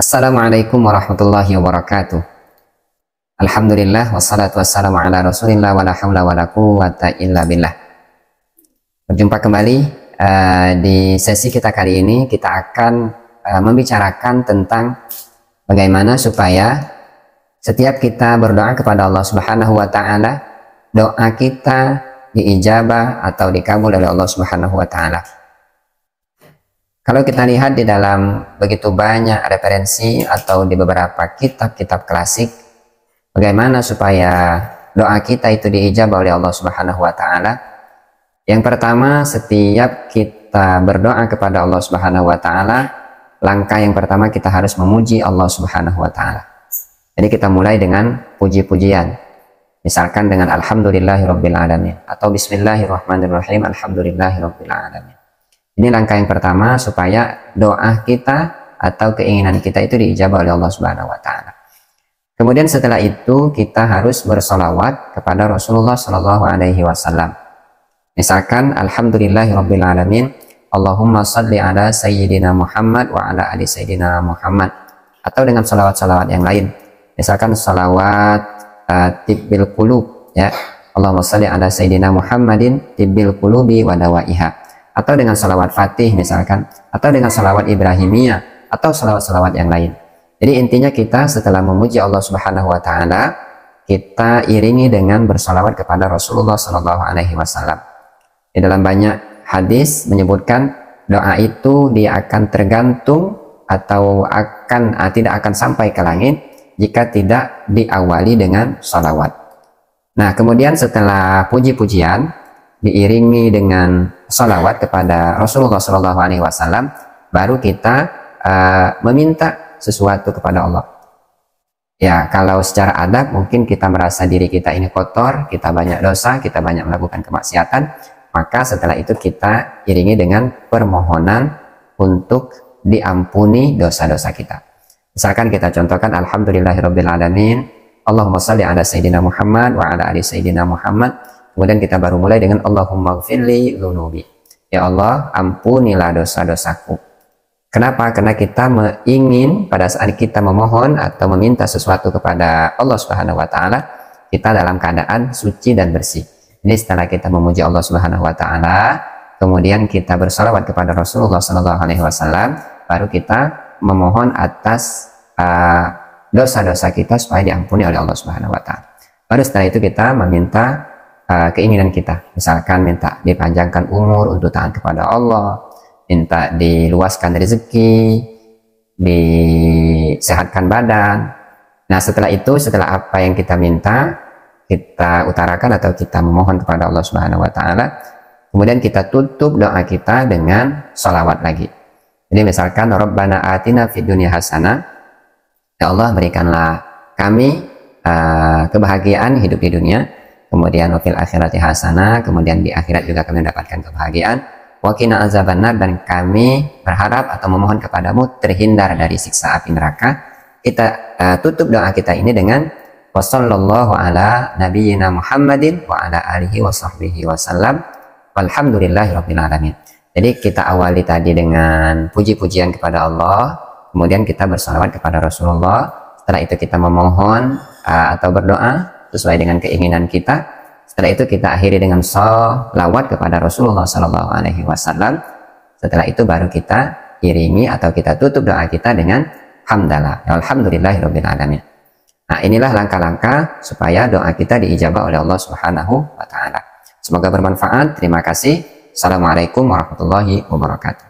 Assalamualaikum warahmatullahi wabarakatuh. Alhamdulillah wassalatu wassalamu ala rasulillah wa la hawla wa la quwwata illa billah. Berjumpa kembali di sesi kita kali ini. Kita akan membicarakan tentang bagaimana supaya setiap kita berdoa kepada Allah Subhanahu wa taala, doa kita diijabah atau dikabul oleh Allah Subhanahu wa taala. Kalau kita lihat di dalam begitu banyak referensi atau di beberapa kitab-kitab klasik, bagaimana supaya doa kita itu diijabah oleh Allah Subhanahu wa taala. Yang pertama, setiap kita berdoa kepada Allah Subhanahu wa taala, langkah yang pertama kita harus memuji Allah Subhanahu wa taala. Jadi kita mulai dengan puji-pujian. Misalkan dengan alhamdulillahirabbil alamin atau bismillahirrahmanirrahim alhamdulillahirabbil alamin. Ini langkah yang pertama supaya doa kita atau keinginan kita itu diijabah oleh Allah Subhanahu wa taala. Kemudian setelah itu kita harus bersolawat kepada Rasulullah Shallallahu alaihi wasallam. Misalkan alhamdulillahirabbil alamin, Allahumma shalli ala sayyidina Muhammad wa ala ali sayyidina Muhammad, atau dengan salawat-salawat yang lain. Misalkan salawat tibbil qulub, ya. Allahumma shalli ala sayyidina Muhammadin tibbil qulubi wa dawaiha. Atau dengan salawat fatih misalkan, atau dengan salawat ibrahimiyah, atau salawat-salawat yang lain. Jadi intinya kita setelah memuji Allah Subhanahu wa taala, kita iringi dengan bersalawat kepada Rasulullah Shallallahu alaihi wasallam. Di dalam banyak hadis menyebutkan doa itu dia akan tergantung atau tidak akan sampai ke langit jika tidak diawali dengan salawat. Nah, kemudian setelah puji-pujian diiringi dengan salawat kepada Rasulullah Shallallahu alaihi wasallam, baru kita meminta sesuatu kepada Allah. Ya, kalau secara adab mungkin kita merasa diri kita ini kotor, kita banyak dosa, kita banyak melakukan kemaksiatan, maka setelah itu kita iringi dengan permohonan untuk diampuni dosa-dosa kita. Misalkan kita contohkan alhamdulillahirabbil alamin, Allahumma shalli ala sayyidina Muhammad wa ala ali sayyidina Muhammad. Kemudian kita baru mulai dengan Allahumma gfirli dzunubi. Ya Allah, ampunilah dosa-dosaku. Kenapa? Karena kita ingin pada saat kita memohon atau meminta sesuatu kepada Allah Subhanahu wa taala, kita dalam keadaan suci dan bersih. Jadi setelah kita memuji Allah Subhanahu wa taala, kemudian kita bersalawat kepada Rasulullah Sallallahu alaihi wasallam, baru kita memohon atas dosa-dosa kita supaya diampuni oleh Allah Subhanahu wa taala. Baru setelah itu kita meminta keinginan kita, misalkan minta dipanjangkan umur untuk taat kepada Allah, minta diluaskan rezeki, disehatkan badan. Nah, setelah itu, setelah apa yang kita minta, kita utarakan atau kita memohon kepada Allah Subhanahu wa taala, kemudian kita tutup doa kita dengan sholawat lagi. Jadi misalkan Rabbana atina fid dunya hasanah, ya Allah berikanlah kami kebahagiaan hidup di dunia, kemudian wafil akhirati hasanah, kemudian di akhirat juga kami mendapatkan kebahagiaan, waqina azabannar, dan kami berharap atau memohon kepadamu terhindar dari siksa api neraka. Kita tutup doa kita ini dengan wassallallahu ala nabiyyina Muhammadin wa ala alihi wa sahbihi wasallam walhamdulillahirabbil alamin. Jadi kita awali tadi dengan puji-pujian kepada Allah, kemudian kita bersalawat kepada Rasulullah. Setelah itu kita memohon atau berdoa sesuai dengan keinginan kita. Setelah itu kita akhiri dengan sholawat kepada Rasulullah Sallallahu alaihi wasallam. Setelah itu baru kita iringi atau kita tutup doa kita dengan hamdalah, alhamdulillahirabbil alamin. Nah, inilah langkah-langkah supaya doa kita diijabah oleh Allah Subhanahu wa taala. Semoga bermanfaat. Terima kasih. Assalamualaikum warahmatullahi wabarakatuh.